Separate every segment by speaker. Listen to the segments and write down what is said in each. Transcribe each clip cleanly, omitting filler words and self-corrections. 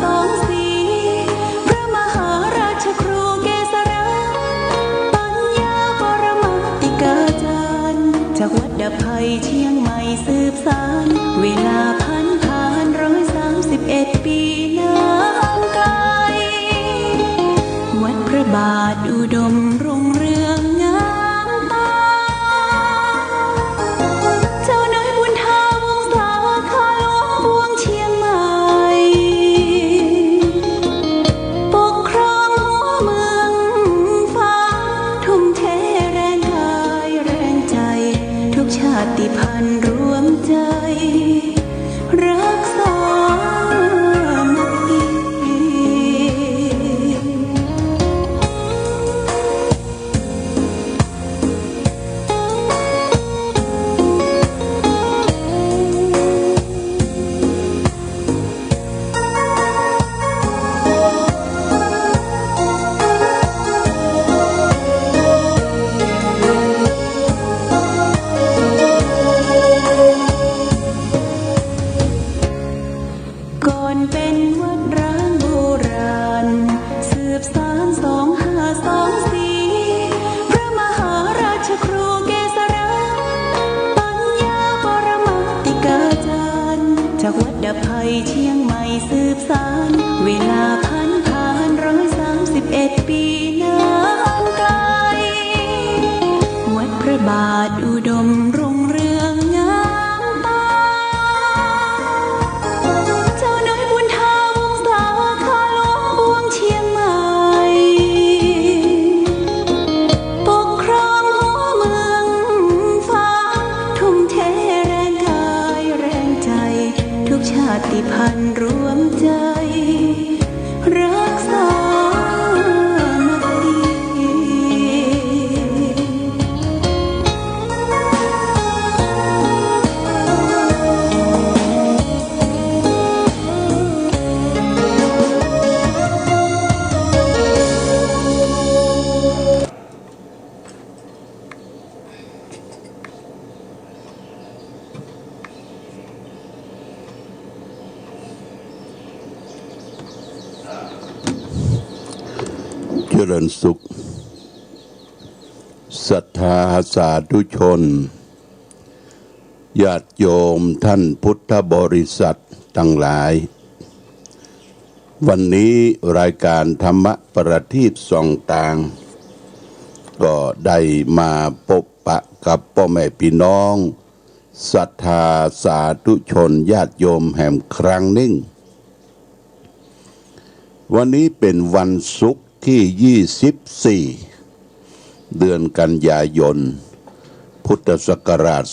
Speaker 1: สองสีพระมหาราชครูเกษราปัญญาปรมาติกาจารย์จากวัดดับภัยเชียงใหม่สืบสานเวลาผ่าน131 ปีนานไกลวัดพระบาทอุดมรุ่งเรืองงามตาเจ้านายบุญธาวงศาข้าหลวงพวงเชียงใหม่ปกครองหัวเมืองฟ้าทุ่มเทแรงกายแรงใจทุกชาติพันธุ์รวมใจรักษามัคคีก่อนเป็นวัดร้างโบราณสืบสาน2524พระมหาราชครูเกษราปัญญาปรมาติกาจารย์จากวัดดับภัยเชียงใหม่สืบสานเวลาผ่าน131 ปีนานไกลวัดพระบาทอุดมรุ่งเรืองงามตาเจ้านายบุญธาวงศาข้าหลวงพวงเชียงใหม่ปกครองหัวเมืองฟ้าทุ่มเทแรงกายแรงใจทุกชาติพันธุ์รวมใจรักษามัคคี
Speaker 2: เจริญสุขศรัทธาสาธุชนญาติโยมท่านพุทธบริษัททั้งหลาย วันนี้รายการธรรมประทีปส่องต่าง ก็ได้มาพบปะกับพ่อแม่พี่น้องศรัทธาสาธุชนญาติโยมแห่งครั้งนิ่งวันนี้เป็นวันศุกร์ที่24เดือนกันยายนพุทธศักราช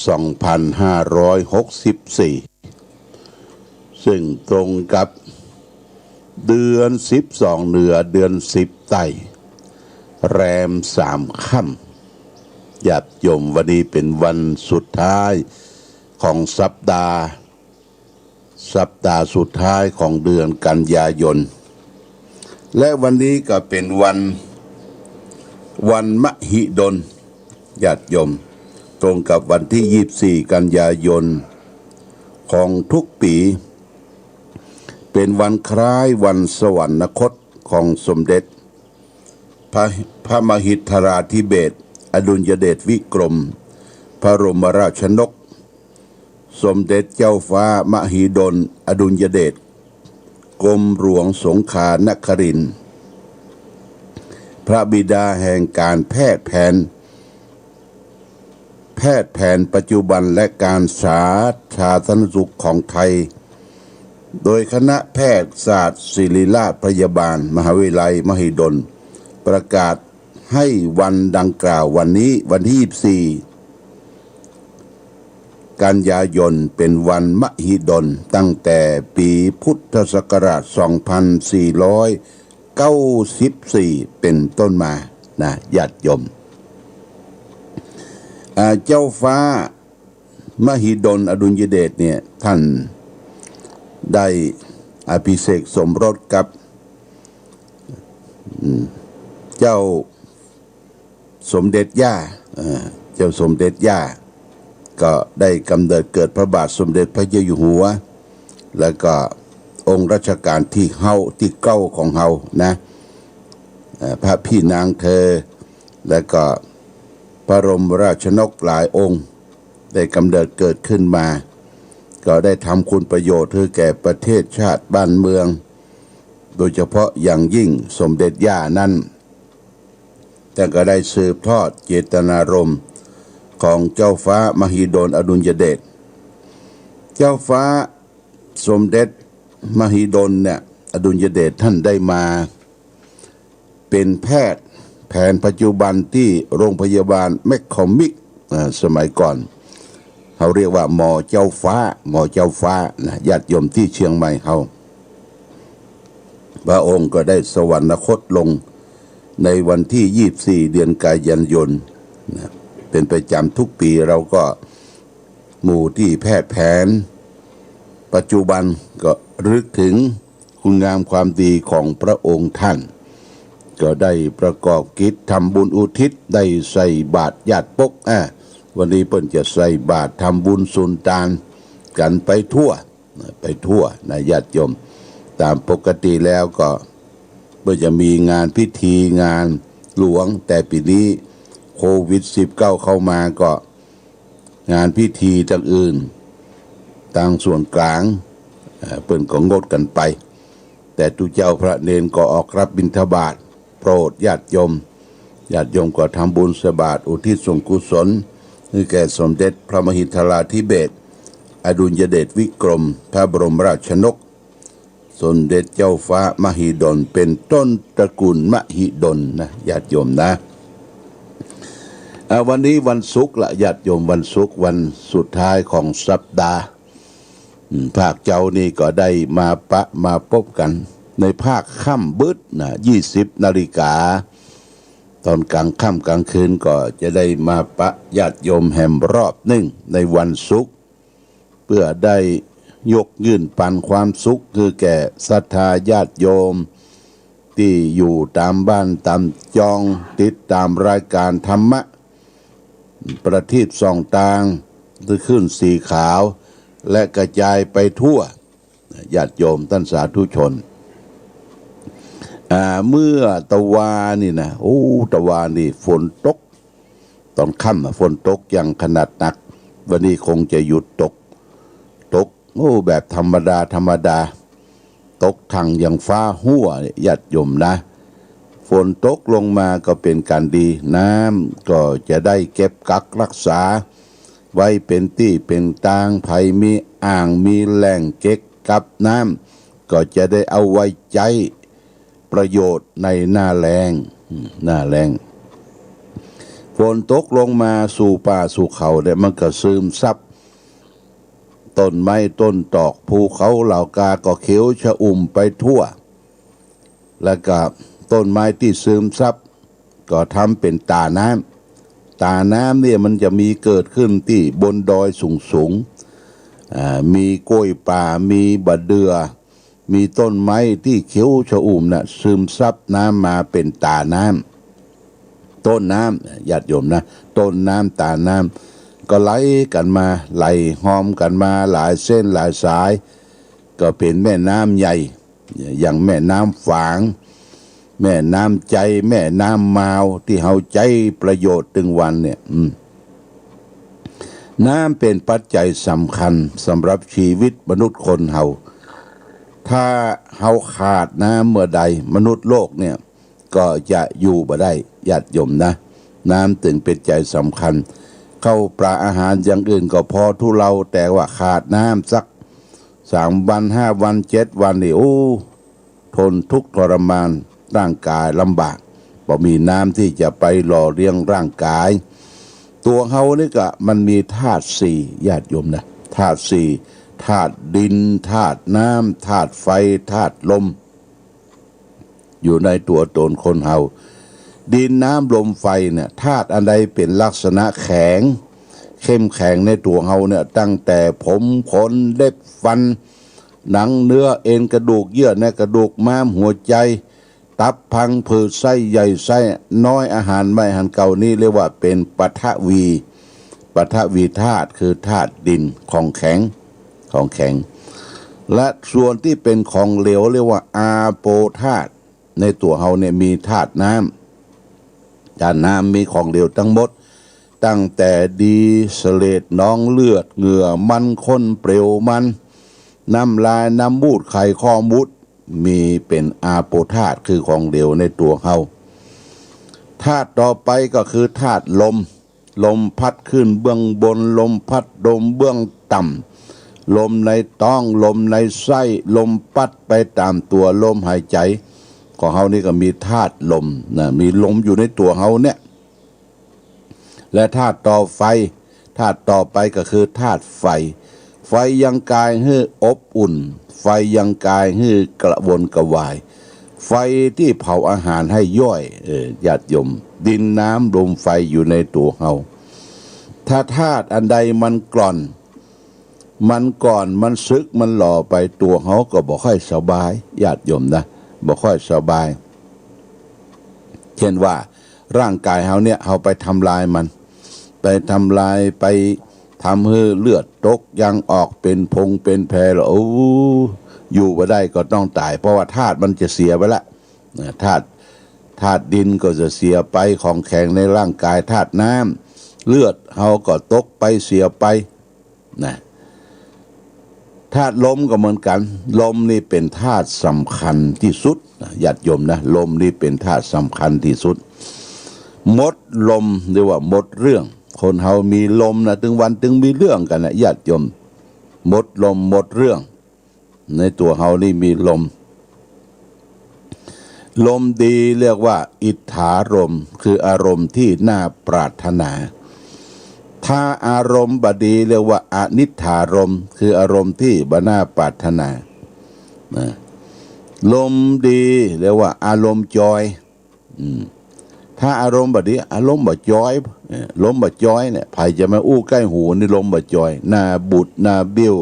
Speaker 2: 2564ซึ่งตรงกับเดือน12เหนือเดือน10ใต้แรม3ค่ำญาติโยมวันนี้เป็นวันสุดท้ายของสัปดาห์สุดท้ายของเดือนกันยายนและวันนี้ก็เป็นวันมหิดลญาติโยมตรงกับวันที่24กันยายนของทุกปีเป็นวันคล้ายวันสวรรคตของสมเด็จพระมหิทราธิเบศรอดุลยเดชวิกรมพระบรมราชนกสมเด็จเจ้าฟ้ามหิดลอดุลยเดชกรมหลวงสงขลานครินทร์พระบิดาแห่งการแพทย์แผนปัจจุบันและการสาธารณสุขของไทยโดยคณะแพทยศาสตร์ศิริราชพยาบาลมหาวิทยาลัยมหิดลประกาศให้วันดังกล่าววันนี้วันที่24กันยายนเป็นวันมหิดลตั้งแต่ปีพุทธศักราช2494เป็นต้นมานะญาติโยมเจ้าฟ้ามหิดลอดุลยเดชเนี่ยท่านได้อภิเษกสมรสกับเจ้าสมเด็จย่าเจ้าสมเด็จย่าก็ได้กำเนิดเกิดพระบาทสมเด็จพระเจ้าอยู่หัวแล้วก็ องค์รัชกาลที่เก้าของเฮานะพระพี่นางเธอและก็พระบรมราชนกหลายองค์ได้กำเนิดเกิดขึ้นมาก็ได้ทำคุณประโยชน์ให้แก่ประเทศชาติบ้านเมืองโดยเฉพาะอย่างยิ่งสมเด็จย่านั้นแต่ก็ได้สืบทอดเจตนารมณ์ของเจ้าฟ้ามหิดลอดุลยเดชเจ้าฟ้าสมเด็จมหิดลเนี่ยอดุลยเดชท่านได้มาเป็นแพทย์แผนปัจจุบันที่โรงพยาบาลแมคคอมิกสมัยก่อนเขาเรียกว่าหมอเจ้าฟ้านะญาติโยมที่เชียงใหม่เขาพระองค์ก็ได้สวรรคตลงในวันที่24เดือนกันยายนนะเป็นประจำทุกปีเราก็หมู่ที่แพทย์แผนปัจจุบันก็รึกถึงคุณงามความดีของพระองค์ท่านก็ได้ประกอบกิจทำบุญอุทิศได้ใส่บาตรญาติปกวันนี้เปิ้นจะใส่บาตรทำบุญสุนทานกันไปทั่วนะญาติโยมตามปกติแล้วก็เพื่อจะมีงานพิธีงานหลวงแต่ปีนี้โควิด19เข้ามาก็งานพิธีต่างอื่นต่างส่วนกลางเปิ้นก็งดกันไปแต่ทุกเจ้าพระเนนก็ออกรับบิณฑบาตโปรดญาติโยมก็ทำบุญใส่บาตรอุทิศส่วนกุศลให้แก่สมเด็จพระมหิดลธิเบศรอดุลยเดชวิกรมพระบรมราชนกสมเด็จเจ้าฟ้ามหิดลเป็นต้นตระกูลมหิดลนะญาติโยมนะวันนี้วันศุกร์ละญาติโยมวันศุกร์วันสุดท้ายของสัปดาห์ภาคเจ้านี่ก็ได้มาพบกันในภาคค่ำบึดนะ20 นาฬิกาตอนกลางค่ำกลางคืนก็จะได้มาปะญาติโยมแห่มรอบหนึ่งในวันศุกร์เพื่อได้ยกยื่นปันความสุขคือแก่ศรัทธาญาติโยมที่อยู่ตามบ้านตามจองติดตามรายการธรรมะประทีปส่องตางที่ขึ้นสีขาวและกระจายไปทั่วญาติโยมท่านสาธุชนเมื่อตะวานี่นะตะวานี่ฝนตกตอนค่ำฝนตกอย่างขนาดหนักวันนี้คงจะหยุดตกแบบธรรมดาตกทางอย่างฟ้าหัวญาติโยมนะฝนตกลงมาก็เป็นการดีน้ำก็จะได้เก็บกักรักษาไว้เป็นที่เป็นตางไผมีอ่างมีแหล่งเก็บกับน้ำก็จะได้เอาไว้ใช้ประโยชน์ในหน้าแล้งฝนตกลงมาสู่ป่าสู่เขาเนี่ยมันก็ซึมซับต้นไม้ต้นตอกภูเขาเหล่ากาก็เขียวชอุ่มไปทั่วแล้วก็ต้นไม้ที่ซึมซับก็ทำเป็นตาน้ำเนี่ยมันจะมีเกิดขึ้นที่บนดอยสูงมีกล้วยป่ามีบะเดือมีต้นไม้ที่เขียวชอุ่มน่ะซึมซับน้ำมาเป็นตาน้ำต้นน้ำญาติโยมนะต้นน้ำตาน้ำก็ไหลกันมาไหลหอมกันมาหลายเส้นหลายสายก็เป็นแม่น้ำใหญ่อย่างแม่น้ำฝางแม่น้ำใจแม่น้ำมาวที่เฮาใจประโยชน์ถึงวันเนี่ยน้ำเป็นปัจจัยสำคัญสำหรับชีวิตมนุษย์คนเฮาถ้าเฮาขาดน้ำเมื่อใดมนุษย์โลกเนี่ยก็จะอยู่บ่ได้ญาติโยมนะน้ำถึงเป็นใจสำคัญเข้าปลาอาหารอย่างอื่นก็พอทุเลาแต่ว่าขาดน้ำสัก3 วัน5 วัน7 วันนี่ทนทุกข์ทรมานร่างกายลำบากบ่มีน้ำที่จะไปหล่อเลี้ยงร่างกายตัวเฮานี่ก็มันมีธาตุ4ญาติโยมนะธาตุ4ธาตุดินธาตุน้ำธาตุไฟธาตุลมอยู่ในตัวตนคนเฮาดินน้ำลมไฟเนี่ยธาตุอันใดเป็นลักษณะแข็งเข้มแข็งในตัวเฮาเนี่ยตั้งแต่ผมขนเล็บฟันหนังเนื้อเอ็นกระดูกเยื่อในกระดูกม้ามหัวใจตับพังผืดไส้ใหญ่ไส้น้อยอาหารไม่อาหารเก่านี่เรียกว่าเป็นปฐวีธาตุคือธาตุดินของแข็ง และส่วนที่เป็นของเหลวเรียกว่าอาโปธาตุในตัวเฮาเนี่ยมีธาตุน้ำธาตุน้ำมีของเหลวทั้งหมดตั้งแต่ดีสเลดน้องเลือดเหงื่อมันข้นเปลวมันน้ำลายน้ำมูดไข่ข้อมุดมีเป็นอาโปธาตุคือของเหลวในตัวเฮาธาตุต่อไปก็คือธาตุลมลมพัดขึ้นเบื้องบนลมพัดลมเบื้องต่ำลมในท้องลมในไส้ลมพัดไปตามตัวลมหายใจของเฮานี่ก็มีธาตุลมนะมีลมอยู่ในตัวเฮาเนี่ยและธาตุต่อไฟธาตุต่อไปก็คือธาตุไฟไฟยังกายให้อบอุ่นไฟยังกายให้กระวนกระวายไฟที่เผาอาหารให้ย่อยญาติโยมดินน้ำลมไฟอยู่ในตัวเฮาถ้าธาตุอันใดมันกร่อนมันก่อนมันซึกมันหล่อไปตัวเฮาก็บ่ค่อยสบายญาติโยมนะบ่ค่อยสบายเช่นว่าร่างกายเฮาเนี่ยเฮาไปทำลายมันไปทำลายไปทำให้เลือดตกยังออกเป็นพงเป็นแผลแล้วโอ้อยู่บ่ได้ก็ต้องตายเพราะว่าธาตุมันจะเสียไปละธาตุดินก็จะเสียไปของแข็งในร่างกายธาตุน้ำเลือดเฮาก็ตกไปเสียไปนะธาตุลมก็เหมือนกันลมนี่เป็นธาตุสำคัญที่สุดญาติโยมนะลมนี่เป็นธาตุสำคัญที่สุดหมดลมเรียกว่าหมดเรื่องคนเฮามีลมนะถึงวันถึงมีเรื่องกันนะญาติโยมหมดลมหมดเรื่องในตัวเฮานี่มีลมลมดีเรียกว่าอิทธารมณ์คืออารมณ์ที่น่าปรารถนาถ้าอารมณ์บดีเรียกว่าอนิถารมณ์คืออารมณ์ที่บ่น่าปรารถนาลมดีเรียกว่าอารมณ์จอยถ้าอารมณ์บดีอารมณ์บ่จอยลมบ่จอยเนี่ยไผจะมาอู้ใกล้หูนี่ลมบ่จอยหน้าบุดหน้าบิ้ว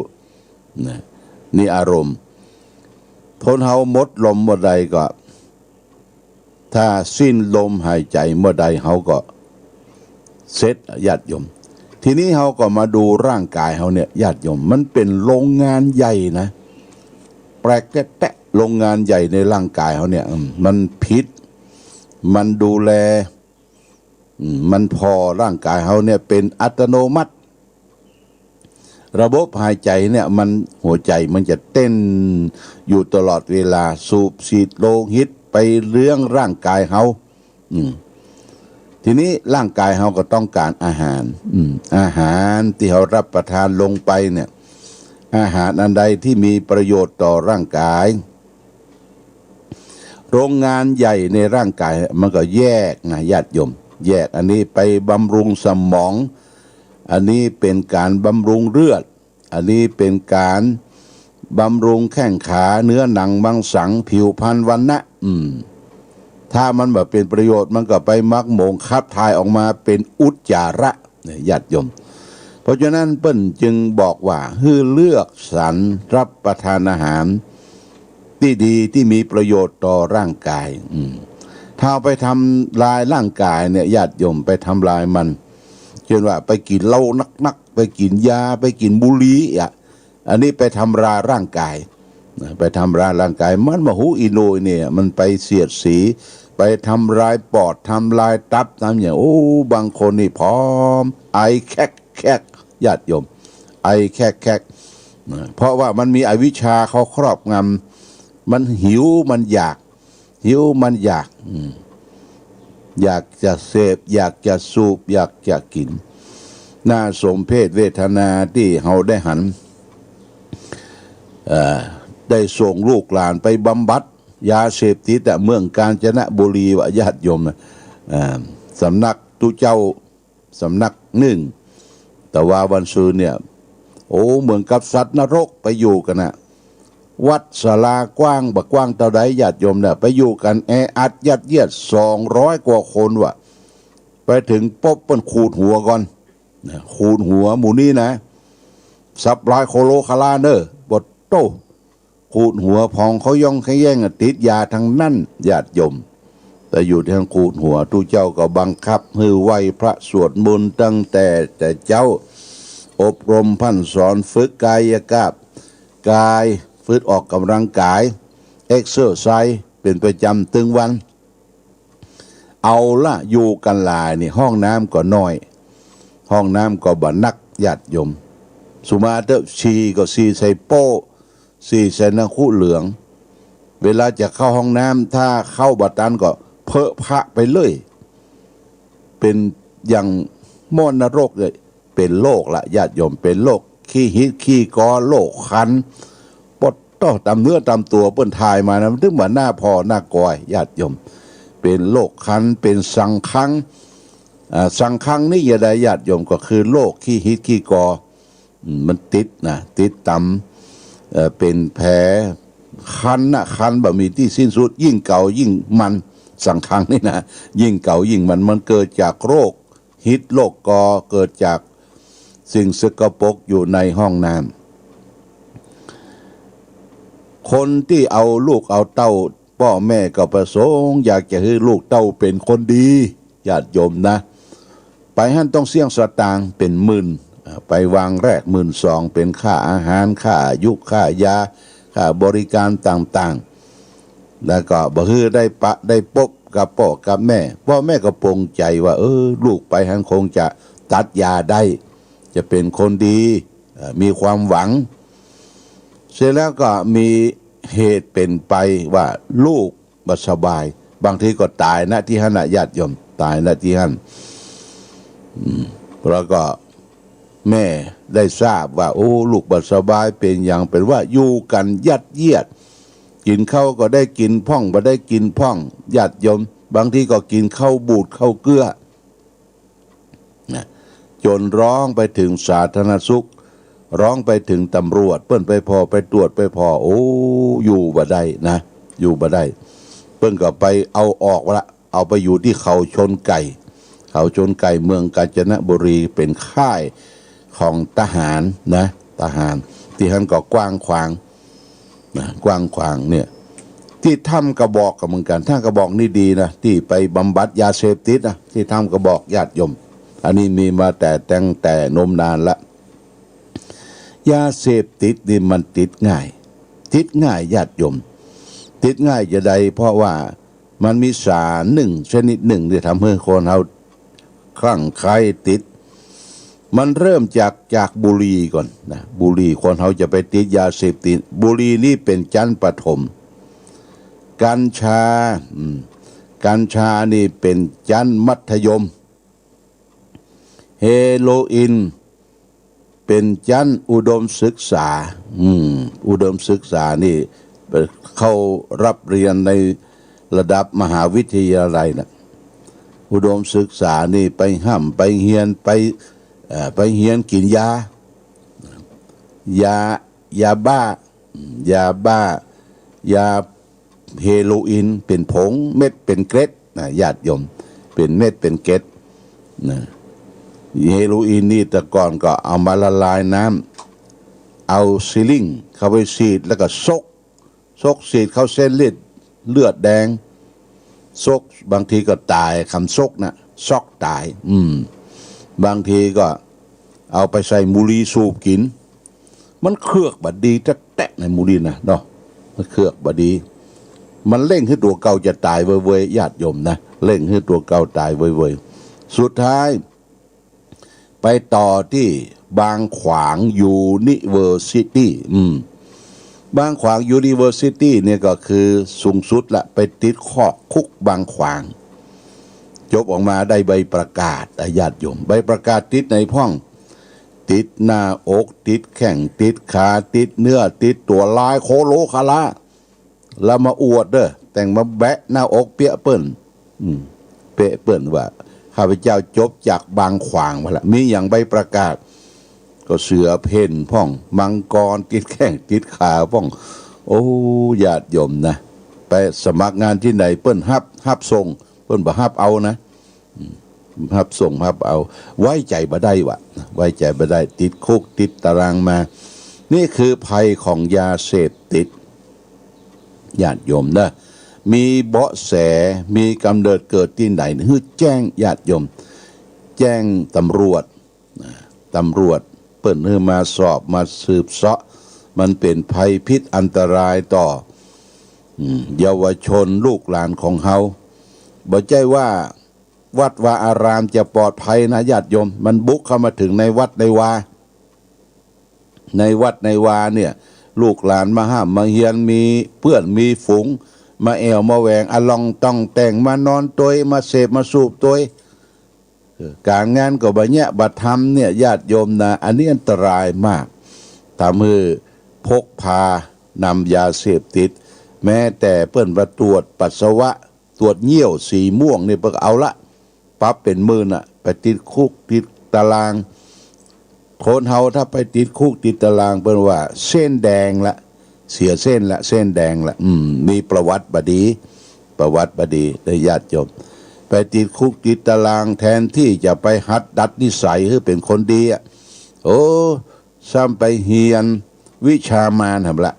Speaker 2: นี่อารมณ์คนเฮาหมดลมเมื่อใดก็ถ้าสิ้นลมหายใจเมื่อใดเฮาก็เสร็จญาติโยมทีนี้เฮาก็มาดูร่างกายเฮาเนี่ยญาติโยมมันเป็นโรงงานใหญ่นะแปลกแตะโรงงานใหญ่ในร่างกายเฮาเนี่ยมันพิษมันดูแลมันพอร่างกายเฮาเนี่ยเป็นอัตโนมัติระบบหายใจเนี่ยมันหัวใจมันจะเต้นอยู่ตลอดเวลาสูบฉีดโลหิตไปเลี้ยงร่างกายเฮาทีนี้ร่างกายเฮาก็ต้องการอาหารอาหารที่เฮารับประทานลงไปเนี่ยอาหารอันใดที่มีประโยชน์ต่อร่างกายโรงงานใหญ่ในร่างกายมันก็แยกนะญาติโยมแยกอันนี้ไปบำรุงสมองอันนี้เป็นการบำรุงเลือดอันนี้เป็นการบำรุงแข้งขาเนื้อหนังมังสังผิวพรรณวรรณะถ้ามันแบบเป็นประโยชน์มันก็ไปมักโมงคับถ่ายออกมาเป็นอุจจาระญาติโยมเพราะฉะนั้นเปิ้นจึงบอกว่าให้เลือกสรรรับประทานอาหารที่ดีที่มีประโยชน์ต่อร่างกายถ้าไปทำลายร่างกายเนี่ยญาติโยมไปทำลายมันเช่นว่าไปกินเหล้านักๆไปกินยาไปกินบุหรี่อันนี้ไปทำลายร่างกายไปทำร้ายร่างกายมันมาหูอีโนยเนี่ยมันไปเสียดสีไปทำลายปอดทำลายตับทำอย่างบางคนนี่พร้อมไอแคกญาติโยมไอแคกเพราะว่ามันมีอวิชชาเขาครอบงำมันหิวมันอยากอยากจะเสพอยากจะสูบอยากจะกินน่าสมเพชเวทนาที่เฮาได้หันได้ส่งลูกหลานไปบำบัดยาเสพติดแต่เมืองกาญจนบุรีวะญาติโยมสำนักตุเจ้าสำนักหนึ่งแต่ว่าวันซืนเนี่ยเหมือนกับสัตว์นรกไปอยู่กันนะวัดศาลากว้างบักกว้างเท่าใดญาติโยมเนี่ยไปอยู่กันแออัดยัดเยียด200กว่าคนว่ะไปถึงปุ๊บเปิ้นขูดหัวก่อนขูดหัวหมู่นี้นะสับลายโคโลคาลาเนอร์บทโตขูดหัวพองเขาย่องเขาแย่งติดยาทั้งนั้นญาติโยมแต่อยู่ทางขูดหัวตู้เจ้าก็บังคับให้ไหวพระสวดมนต์ตั้งแต่เจ้าอบรมพันสอนฝึกกายกาย ฝึกออกกำลังกายเอ็กเซอร์ไซส์เป็นประจำตึงวันเอาละอยู่กันหลายนี่ห้องน้ำก็น้อยห้องน้ำก็บ่นักญาติโยมสุมาเตชีก็ซีใส่โป้ซีใส่น้ำคู่เหลืองเวลาจะเข้าห้องน้ำถ้าเข้าบัดนั้นก็เพอะพระไปเลยเป็นอย่างมอณรกเลยเป็นโรคละญาติโยมเป็นโรคขี้หิดขี้กอโรคคันปดต่อตามเนื้อตามตัวเปิ้นทายมานะถึงเหมือนหน้าพอหน้ากอยญาติโยมเป็นโรคคันเป็นสังคังสังคังนี่อย่าได้ญาติโยมก็คือโรคขี้หิดขี้กอมันติดนะติดตำเป็นแผลคันนะคันแบบมีที่สิ้นสุดยิ่งเก่ายิ่งมันสังคังนี่นะยิ่งเก่ายิ่งมันเกิดจากโรคหิดโรคกอเกิดจากสิ่งสกปรกอยู่ในห้องน้ำคนที่เอาลูกเอาเต้าพ่อแม่ก็ประสงค์อยากจะให้ลูกเต้าเป็นคนดีญาติโยมนะไปหั่นต้องเสี่ยงสตางค์เป็นหมื่นไปวางแรก12,000เป็นค่าอาหารค่าอายุค่ายาค่าบริการต่างๆแล้วก็บ่ฮือได้พบกับพ่อกับแม่พ่อแม่ก็ปลงใจว่าลูกไปหั่นคงจะตัดยาได้จะเป็นคนดีมีความหวังเสร็จแล้วก็มีเหตุเป็นไปว่าลูกบ่สบายบางทีก็ตายณที่หั่นญาติโยมตายณที่หั่นแล้วก็แม่ได้ทราบว่าลูกบ่สบายเป็นอย่างเป็นว่าอยู่กันยัดเยียดกินข้าวก็ได้กินพ่องบ่ได้กินพ่องญาติโยมบางทีก็กินข้าวบูดข้าวเกลือนะจนร้องไปถึงสาธารณสุขร้องไปถึงตำรวจเปิ้นไปพอไปตรวจไปพออยู่บ่ได้นะอยู่บ่ได้เปิ้นก็ไปเอาออกละเอาไปอยู่ที่เขาชนไก่เขาชนไก่เมืองกาญจนบุรีเป็นค่ายของทหารนะทหารที่ท่านก็กว้างขวางนะกว้างขวางเนี่ยที่ถ้ำกระบอกกับเหมือนกันถ้ากระบอกนี่ดีนะที่ไปบำบัดยาเสพติดนะที่ถ้ำกระบอกญาติโยมอันนี้มีมาตั้งแต่นมนานละยาเสพติดนี่มันติดง่ายญาติโยมติดง่ายจะใดเพราะว่ามันมีสารหนึ่งชนิดหนึ่งที่ทำให้คนเราคลั่งไคล้ติดมันเริ่มจากบุหรี่ก่อนนะบุหรี่คนเขาจะไปติดยาเสพติดบุหรี่นี่เป็นชั้นประถมกัญชานี่เป็นชั้นมัธยมเฮโรอีนเป็นชั้นอุดมศึกษาอุดมศึกษานี่เข้ารับเรียนในระดับมหาวิทยาลัยนะอุดมศึกษานี่ไปห้ำไปเฮียนไปเฮียนกินยาบ้ายาเฮโรอีนเป็นผงเม็ดเป็นเกล็ดนะญาติโยมเป็นเม็ดเป็นเกล็ดนะเฮโรอีนนี่แต่ก่อนก็เอามาละลายน้ำเอาซิลิงเข้าไปฉีดแล้วก็ซกฉีดเข้าเส้นเลือดแดงซกบางทีก็ตายคำซกนะซอกตายบางทีก็เอาไปใส่บุหรี่สูบกินมันเครือกบดีจะแตะในบุหรี่นะเนาะมันเครือกบดีมันเร่งให้ตัวเก่าจะตายเว่ยๆญาติโยมนะเร่งให้ตัวเก่าตายเว่ยๆสุดท้ายไปต่อที่บางขวางยูนิเวอร์ซิตี้บางขวางยูนิเวอร์ซิตี้เนี่ยก็คือสูงสุดละไปติดข้อคุกบางขวางจบออกมาได้ใบประกาศญาติโยมใบประกาศติดในห้องติดหน้าอกติดแข้งติดขาติดเนื้อติดตัวลายโคโลคาลาแล้วมาอวดเด้อแต่งมาแบะหน้าอกเปี้ยเปิ้นเปี้ยเปิ้นว่าข้าพเจ้าจบจากบางขวางมาละมีอย่างใบประกาศก็เสือเพ่นพ่องมังกรติดแข้งติดขาพ่องญาติโยมนะไปสมัครงานที่ไหนเปิ้นฮับส่งเปิ้นบ่ฮับเอานะฮับส่งฮับเอาไว้ใจบ่ได้วะไว้ใจบ่ได้ติดคุกติดตารางมานี่คือภัยของยาเสพติดญาติโยมนะมีเบาะแสมีกำเนิดเกิดที่ไหนให้แจ้งญาติโยมแจ้งตำรวจเปิ้นให้มาสอบมาสืบเสาะ มันเป็นภัยพิษอันตรายต่อเยาวชนลูกหลานของเฮาบ่ใช่ว่าวัดวาอารามจะปลอดภัยนะญาติโยมมันบุกเข้ามาถึงในวัดในวาเนี่ยลูกหลานมาห้ามมาเฮียนมีเพื่อนมีฝูงมาแอวมาแหวงอลองต้องแต่งมานอนตัวมาเสพมาสูบตัวการงานก็บ่เนี่ยบัดทำเนี่ยญาติโยมนะอันนี้อันตรายมากทำให้พกพานำยาเสพติดแม้แต่เปิ้นประตรวจปัสสาวะตรวจเยี่ยวสีม่วงนี่เปิ้นเอาละปั๊บเป็นหมื่นอ่ะไปติดคุกติดตารางคนเฮาถ้าไปติดคุกติดตารางเปิ้นว่าเส้นแดงละเสียเส้นละเส้นแดงละมีประวัติบดีได้ญาติโยมไปติดคุกติดตารางแทนที่จะไปหัดดัดนิสัยให้เป็นคนดีอ่ะโอ้ซ้ำไปเฮียนวิชามารหั่นละ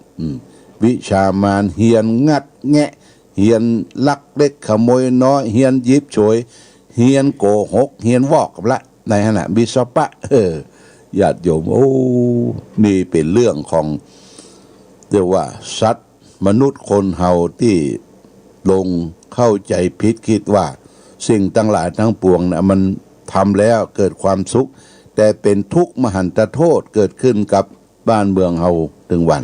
Speaker 2: วิชามารเฮียนงัดแงะเฮียนลักเล็กขโมยน้อยเฮียนยิบโฉยเฮียนโกหกเฮียนวอกกับละในขณะบิสปะญาติโยมโอ้นี่เป็นเรื่องของเรียกว่าสัตว์มนุษย์คนเฮาที่ลงเข้าใจผิดคิดว่าสิ่งทั้งหลายทั้งปวงนะมันทำแล้วเกิดความสุขแต่เป็นทุกข์มหันตโทษเกิดขึ้นกับบ้านเมืองเฮาถึงวัน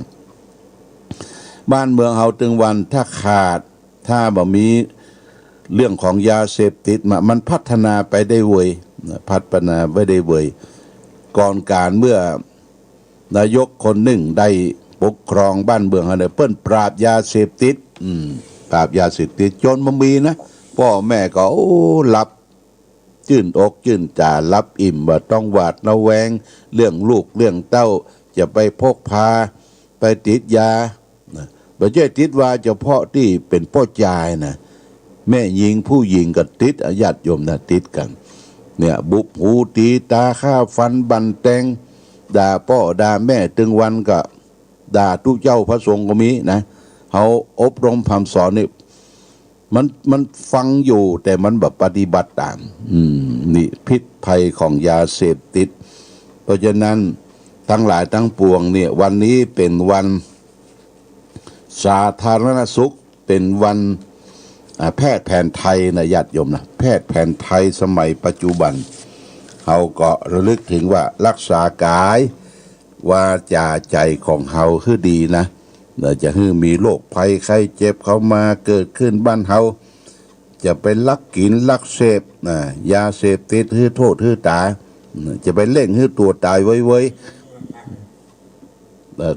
Speaker 2: บ้านเมืองเฮาถึงวันถ้าบ่มีเรื่องของยาเสพติดมันพัฒนาไปได้เวยพัฒนาไปได้เวยก่อนการเมื่อนายกคนหนึ่งได้ปกครองบ้านเมืองเฮาเนี่ยเปิ้นปราบยาเสพติดปราบยาเสพติดจนมันมีนะพ่อแม่ก็รับจื่นอกจื่นจ่ารับอิ่มว่าต้องหวาดระแวงเรื่องลูกเรื่องเต้าจะไปพกพาไปติดยาบ่ใช่ติดว่าเฉพาะที่เป็นพ่อชายนะแม่หญิงผู้หญิงก็ติดญาติโยมนะติดกันเนี่ยบุบหูตีตาฆ่าฟันบันแตงด่าพ่อด่าแม่ถึงวันก็ด่าทุกเจ้าพระสงฆ์ก็มีนะเขาอบรมคำสอนนี่มันฟังอยู่แต่มันแบบปฏิบัติตามนี่พิษภัยของยาเสพติดเพราะฉะนั้นทั้งหลายทั้งปวงเนี่ยวันนี้เป็นวันสาธารณสุขเป็นวันแพทย์แผนไทยนะญาติโยมนะแพทย์แผนไทยสมัยปัจจุบันเขาก็ระลึกถึงว่ารักษากายวาจาใจของเฮาคือดีนะจะให้มีโรคภัยไข้เจ็บเข้ามาเกิดขึ้นบ้านเฮาจะไปลักกินลักเสพยาเสพติดให้โทษให้ตาจะไปเล่งให้ตัวตายไว้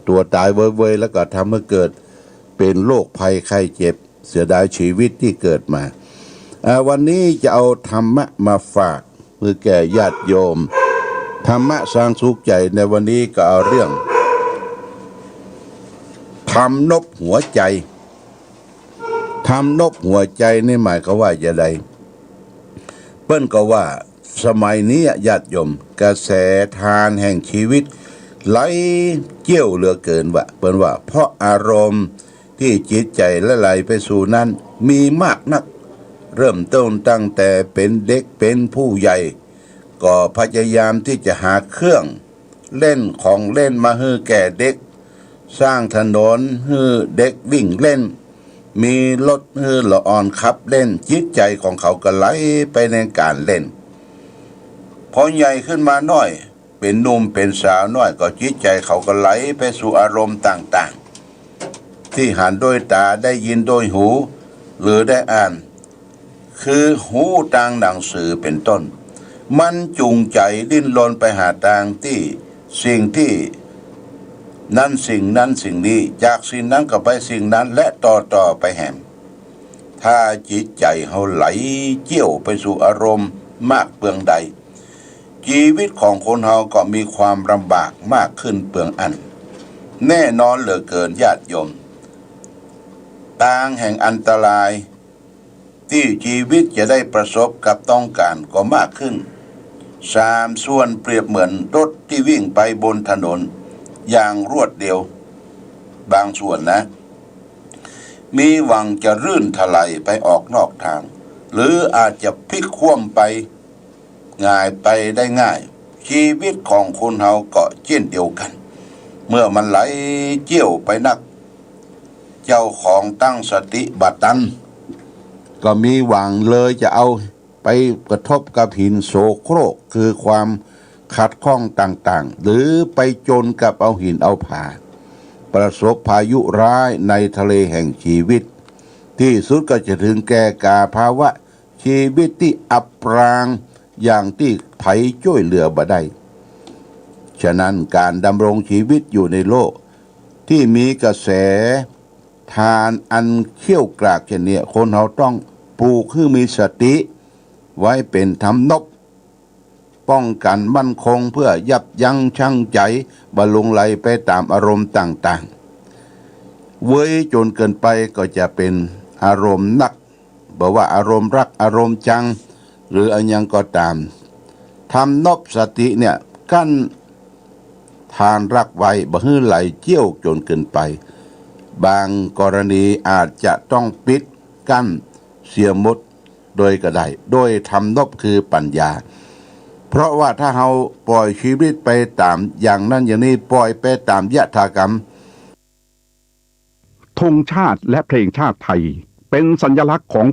Speaker 2: ตัวตายไว้แล้วก็ทำให้เกิดเป็นโรคภัยไข้เจ็บเสียดายชีวิตที่เกิดมาวันนี้จะเอาธรรมะมาฝากเพื่อแก่ญาติโยมธรรมะสร้างสุขใจในวันนี้ก็เอาเรื่องทำนบหัวใจทำนบหัวใจนี่หมายก็ว่าจะใดเปิ้นก็ว่าสมัยนี้ญาติโยมกระแสทานแห่งชีวิตไหลเจี้ยวเหลือเกินว่าเปิ้นว่าเพราะอารมณ์ที่จิตใจละไหลไปสู่นั้นมีมากนักเริ่มต้นตั้งแต่เป็นเด็กเป็นผู้ใหญ่ก็พยายามที่จะหาเครื่องเล่นของเล่นมาให้แก่เด็กสร้างถนนให้เด็กวิ่งเล่นมีรถให้ละอ่อนขับเล่นจิตใจของเขาก็ไหลไปในการเล่นพอใหญ่ขึ้นมาหน่อยเป็นหนุ่มเป็นสาวน้อยก็จิตใจเขาก็ไหลไปสู่อารมณ์ต่างๆที่หันด้วยตาได้ยินด้วยหูหรือได้อ่านคือหูทางหนังสือเป็นต้นมันจูงใจดิ้นรนไปหาทางที่สิ่งที่นั้นสิ่งนั้นสิ่งนี้จากสิ่งนั้นก็ไปสิ่งนั้นและต่อไปแหมถ้าจิตใจเขาไหลเจี้ยวไปสู่อารมณ์มากเปลืองใดชีวิตของคนเราก็มีความลำบากมากขึ้นเปลืองอันแน่นอนเหลือเกินญาติโยมทางแห่งอันตรายที่ชีวิตจะได้ประสบกับต้องการก็มากขึ้น3 ส่วนเปรียบเหมือนรถที่วิ่งไปบนถนนอย่างรวดเร็วบางส่วนนะมีหวังจะรื่นถลายไปออกนอกทางหรืออาจจะพลิกคว่ำไปง่ายไปได้ง่ายชีวิตของคนเฮาก็เช่นเดียวกัน เมื่อมันไหลเจี้ยวไปนัก เจ้าของตั้งสติบัดตันก็มีหวังเลยจะเอาไปกระทบกับหินโสโครกคือความขัดข้องต่างๆหรือไปจนกับเอาหินเอาผาประสบพายุร้ายในทะเลแห่งชีวิตที่สุดก็จะถึงแก่กาภาวะชีวิตที่อับปรางอย่างที่ไผช่วยเหลือบ่ได้ฉะนั้นการดำรงชีวิตอยู่ในโลกที่มีกระแสทานอันเขี้ยวกรากเช่นนี้คนเราต้องปลูกให้มีสติไว้เป็นธรรมนบป้องกันมั่นคงเพื่อยับยั้งชั่งใจบรรลุงไหลไปตามอารมณ์ต่างๆเว้ยจนเกินไปก็จะเป็นอารมณ์นักบอกว่าอารมณ์รักอารมณ์จังหรืออันยังก็ตามทำนบสติเนี่ยกั้นทานรักไว้บ่ให้ไหลเจี้ยวจนเกินไปบางกรณีอาจจะต้องปิดกั้นเสียหมดโดยก็ได้โดยทำนบคือปัญญาเพราะว่าถ้าเราปล่อยชีวิตไปตามอย่างนั้นอย่างนี้ปล่อยไปตามยถากรรม
Speaker 3: ธงชาติและเพลงชาติไทยเป็นสัญลักษณ์ของ